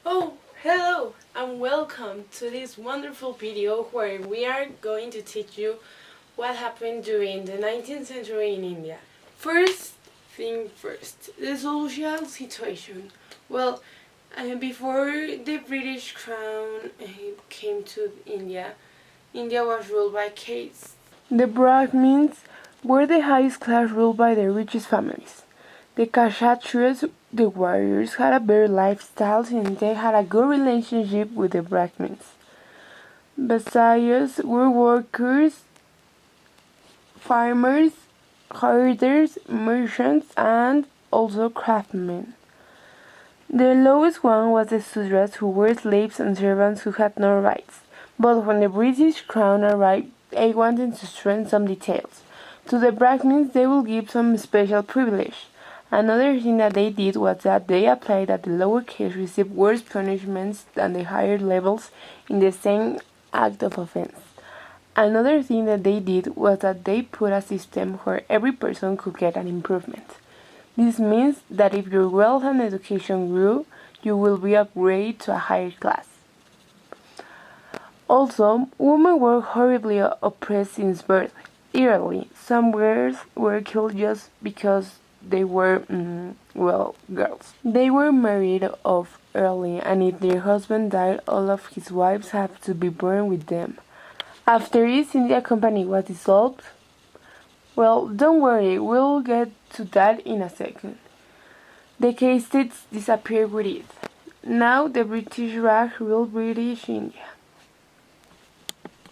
Oh, hello and welcome to this wonderful video where we are going to teach you what happened during the 19th century in India. First thing first, the social situation. Well, before the British crown came to India, India was ruled by castes. The Brahmins were the highest class ruled by the richest families. The Kshatriyas, the warriors, had a better lifestyle since they had a good relationship with the Brahmins. Vaishyas were workers, farmers, herders, merchants, and also craftsmen. The lowest one was the Sudras, who were slaves and servants who had no rights. But when the British crown arrived, they wanted to strengthen some details. To the Brahmins, they will give some special privilege. Another thing that they did was that they applied that the lower caste received worse punishments than the higher levels in the same act of offense. Another thing that they did was that they put a system where every person could get an improvement. This means that if your wealth and education grew, you will be upgraded to a higher class. Also, women were horribly oppressed since birth. Literally, some girls were killed just because they were, girls. They were married off early, and if their husband died, all of his wives had to be burned with them. After East India Company was dissolved, well, don't worry, we'll get to that in a second. The castes disappeared with it. Now the British Raj ruled British India.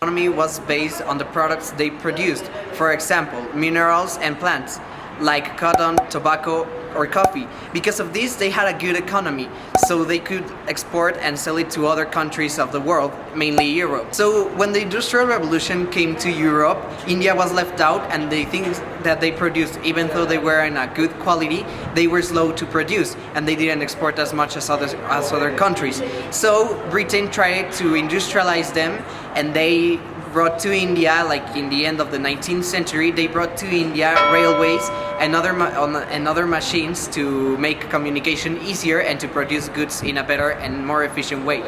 Economy was based on the products they produced, for example, minerals and plants, like cotton, tobacco, or coffee. Because of this, they had a good economy, so they could export and sell it to other countries of the world, mainly Europe. So when the Industrial Revolution came to Europe, India was left out, and the things that they produced, even though they were in a good quality, they were slow to produce, and they didn't export as much as other countries. So Britain tried to industrialize them, and they brought to India, like in the end of the 19th century, they brought to India railways and other machines to make communication easier and to produce goods in a better and more efficient way.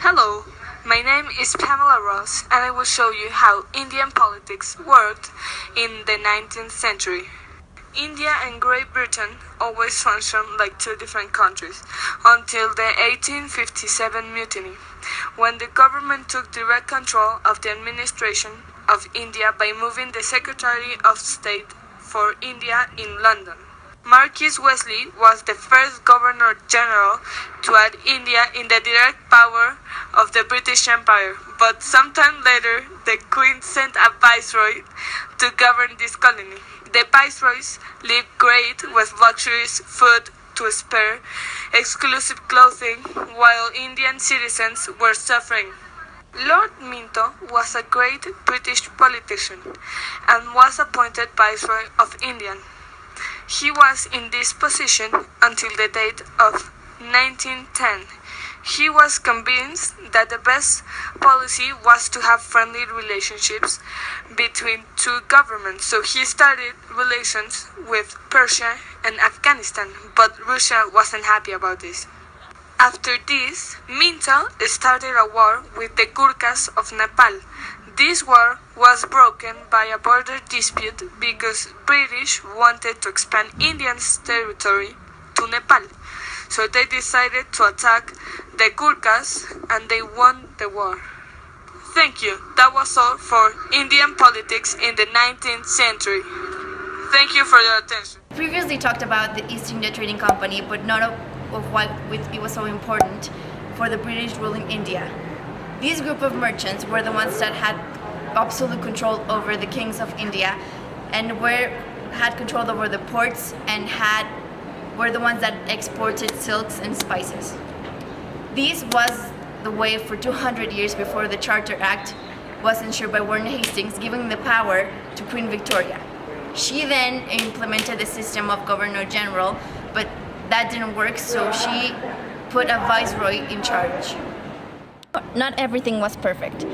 Hello, my name is Pamela Ross, and I will show you how Indian politics worked in the 19th century. India and Great Britain always functioned like two different countries until the 1857 mutiny, when the government took direct control of the administration of India by moving the Secretary of State for India in London. Marquis Wellesley was the first Governor General to add India in the direct power of the British Empire, but sometime later the Queen sent a viceroy to govern this colony. The viceroys lived great with luxurious food to spare, exclusive clothing, while Indian citizens were suffering. Lord Minto was a great British politician and was appointed Viceroy of India. He was in this position until the date of 1910. He was convinced that the best policy was to have friendly relationships between two governments, so he started relations with Persia and Afghanistan, but Russia wasn't happy about this. After this, Minto started a war with the Gurkhas of Nepal. This war was broken by a border dispute because British wanted to expand Indians' territory to Nepal. So they decided to attack the Gurkhas and they won the war. Thank you. That was all for Indian politics in the 19th century. Thank you for your attention. Previously talked about the East India Trading Company, but not of why it was so important for the British ruling India. These group of merchants were the ones that had absolute control over the kings of India and had control over the ports and were the ones that exported silks and spices. This was the way for 200 years before the Charter Act was ensured by Warren Hastings, giving the power to Queen Victoria. She then implemented the system of Governor General, but that didn't work, so she put a viceroy in charge. Not everything was perfect.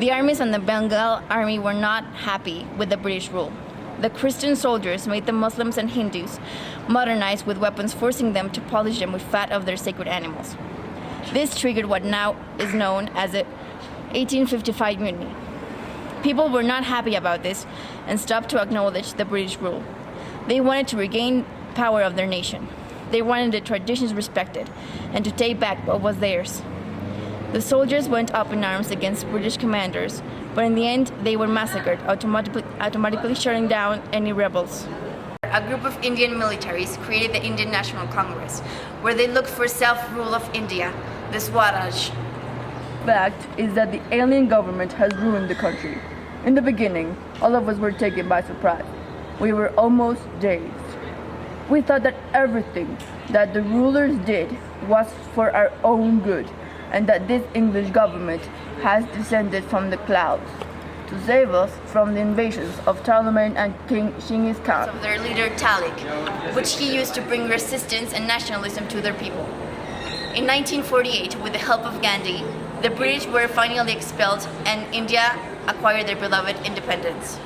The armies and the Bengal army were not happy with the British rule. The Christian soldiers made the Muslims and Hindus modernize with weapons, forcing them to polish them with fat of their sacred animals. This triggered what now is known as the 1855 Mutiny. People were not happy about this and stopped to acknowledge the British rule. They wanted to regain power of their nation. They wanted the traditions respected and to take back what was theirs. The soldiers went up in arms against British commanders, but in the end they were massacred, automatically shutting down any rebels. A group of Indian militaries created the Indian National Congress, where they looked for self-rule of India, the Swaraj. Fact is that the alien government has ruined the country. In the beginning, all of us were taken by surprise. We were almost dazed. We thought that everything that the rulers did was for our own good, and that this English government has descended from the clouds to save us from the invasions of Charlemagne and King Genghis Khan. Of their leader Talik, which he used to bring resistance and nationalism to their people. In 1948, with the help of Gandhi, the British were finally expelled and India acquired their beloved independence.